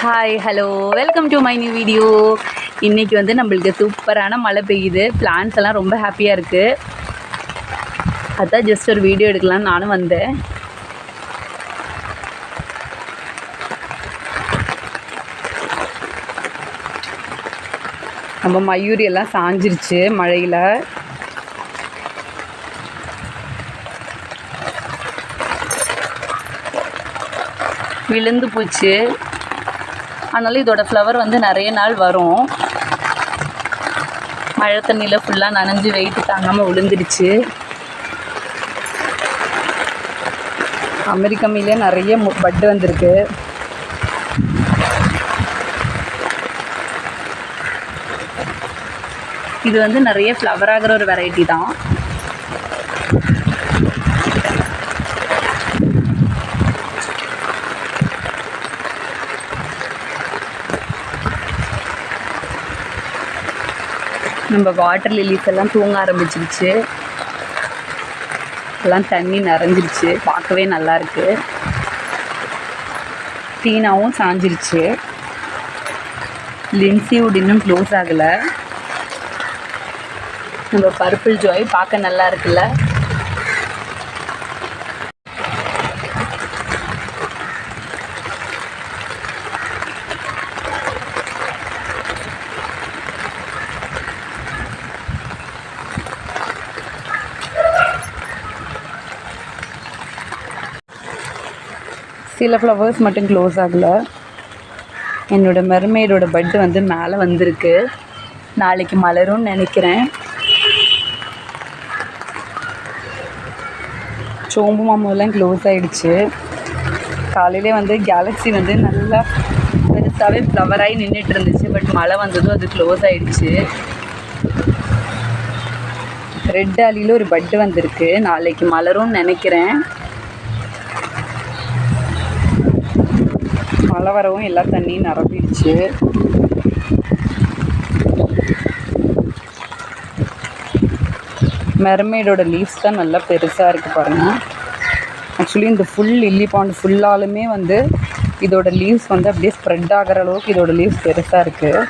Hi hello welcome to my new video. இன்றைக்கி வந்து நம்மளுக்கு சூப்பரான மழை பெய்யுது. பிளான்ஸ் எல்லாம் ரொம்ப ஹாப்பியாக இருக்குது. அதான் ஜஸ்ட் ஒரு வீடியோ எடுக்கலான்னு நானும் வந்தேன். நம்ம மயூரி எல்லாம் சாஞ்சிருச்சு மழையில். விழுந்து போச்சு. அதனால் இதோட ஃப்ளவர் வந்து நிறைய நாள் வரும். மழை தண்ணியில் ஃபுல்லாக நனைஞ்சு வெயிட்டு தாங்காமல் விழுந்துடுச்சு. அமெரிக்கமிலே நிறைய பட்டு வந்திருக்கு. இது வந்து நிறைய ஃப்ளவர் ஆகிற ஒரு வெரைட்டி தான். நம்ம வாட்டர் லில்லிஸ் எல்லாம் தூங்க ஆரம்பிச்சிருச்சு. எல்லாம் தண்ணி நிறைஞ்சிருச்சு. பார்க்கவே நல்லாயிருக்கு. டீனாவும் சாஞ்சிருச்சு. லின்சி வுட் இன்னும் க்ளோஸ் ஆகலை. நம்ம பர்பிள் ஜாய் பார்க்க நல்லா இருக்குல்ல. சில ஃப்ளவர்ஸ் மட்டும் க்ளோஸ் ஆகலை. என்னோடய மெர்மெய்டோட பட்டு வந்து மேலே வந்திருக்கு. நாளைக்கு மலரும்னு நினைக்கிறேன். சோம்பு மாம்பழம்லாம் க்ளோஸ் ஆகிடுச்சு. காலையிலே வந்து கேலக்ஸி வந்து நல்லா பெருசாகவே ஃப்ளவராகி நின்றுட்டு இருந்துச்சு. பட் மழை வந்ததும் அது க்ளோஸ் ஆகிடுச்சு. ரெட் ஆலியில் ஒரு பட்டு வந்திருக்கு. நாளைக்கு மலரும்னு நினைக்கிறேன். மழை வரவும் எல்லா தண்ணியும் நிரம்பிடுச்சு. மெர்மெய்டோட லீவ்ஸ் தான் நல்லா பெருசாக இருக்குது பாருங்கள். ஆக்சுவலி இந்த ஃபுல் லில்லி பாண்ட் ஃபுல்லாலுமே வந்து இதோட லீவ்ஸ் வந்து அப்படியே ஸ்ப்ரெட் ஆகிற அளவுக்கு இதோட லீவ்ஸ் பெருசாக இருக்குது.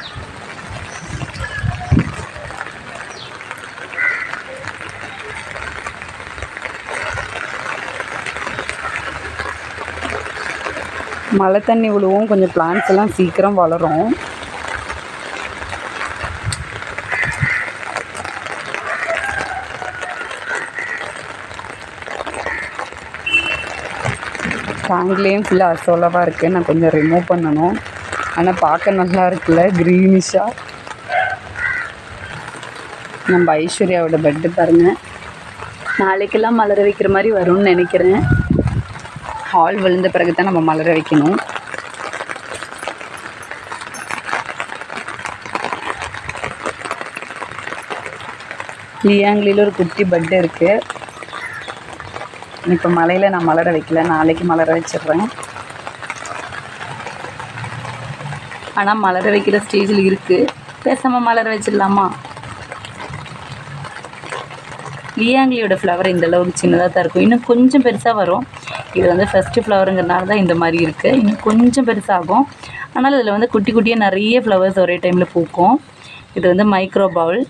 மழை தண்ணி விழுவும் கொஞ்சம் பிளான்ட்ஸ் எல்லாம் சீக்கிரம் வளரும். டேங்க்லேயும் ஃபுல்லாக அசோலாவாக இருக்குது. நான் கொஞ்சம் ரிமூவ் பண்ணணும். ஆனால் பார்க்க நல்லா இருக்குல்ல, க்ரீனிஷாக. நம்ம ஐஸ்வர்யாவோட பெட்டு பாருங்கள். நாளைக்கெல்லாம் மலர வைக்கிற மாதிரி வரும்னு நினைக்கிறேன். ஹால் விழுந்த பிறகு தான் நம்ம மலர வைக்கணும். லியாங்கிலியில் ஒரு குட்டி பட்டு இருக்குது. இப்போ மலையில் நான் மலர வைக்கல. நாளைக்கு மலர வச்சிடுறேன். ஆனால் மலர வைக்கிற ஸ்டேஜில் இருக்குது. பேசாமல் மலர வச்சிடலாமா? லியாங்கிலியோட ஃப்ளவர் இந்தளவுக்கு சின்னதாக தான் இருக்கும். இன்னும் கொஞ்சம் பெருசாக வரும். இது வந்து ஃபஸ்ட்டு ஃப்ளவருங்கிறதுனால தான் இந்த மாதிரி இருக்குது. இன்னும் கொஞ்சம் பெருசாகும். ஆனால் இதில் வந்து குட்டி குட்டியாக நிறைய ஃப்ளவர்ஸ் ஒரே டைமில் பூக்கும். இது வந்து மைக்ரோ பவுல்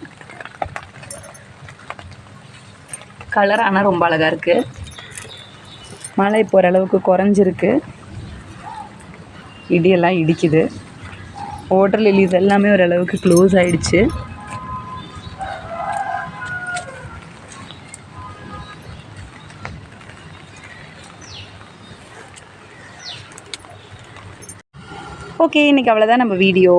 கலர். ஆனால் ரொம்ப அழகாக இருக்குது. மழை இப்போ ஓரளவுக்கு குறைஞ்சிருக்கு. இடியெல்லாம் இடிக்குது. வாட்டர் லில்லிஸ் எல்லாமே ஓரளவுக்கு க்ளோஸ் ஆகிடுச்சு. ஓகே, இன்றைக்கி அவ்வளோதான் நம்ம வீடியோ.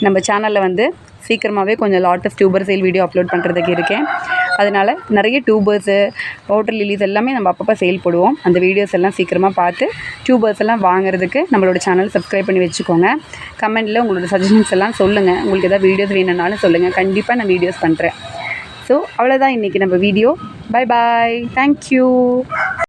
நம்ம சேனலில் வந்து சீக்கிரமாகவே கொஞ்சம் லாட் ஆஃப் டியூபர் சேல் வீடியோ அப்லோட் பண்ணுறதுக்கு இருக்கேன். அதனால் நிறைய டியூபர்ஸு வாட்டர் லில்லிஸ் எல்லாமே நம்ம அப்பப்போ சேல் போடுவோம். அந்த வீடியோஸ் எல்லாம் சீக்கிரமாக பார்த்து டியூபர்ஸ் எல்லாம் வாங்குறதுக்கு நம்மளோட சேனல் சப்ஸ்கிரைப் பண்ணி வச்சுக்கோங்க. கமெண்ட்டில் உங்களோட சஜஷன்ஸ் எல்லாம் சொல்லுங்கள். உங்களுக்கு எதாவது வீடியோஸ் வேணும்னாலும் சொல்லுங்கள். கண்டிப்பாக நான் வீடியோஸ் பண்ணுறேன். ஸோ அவ்வளோதான் இன்றைக்கி நம்ம வீடியோ. Bye bye. தேங்க்யூ.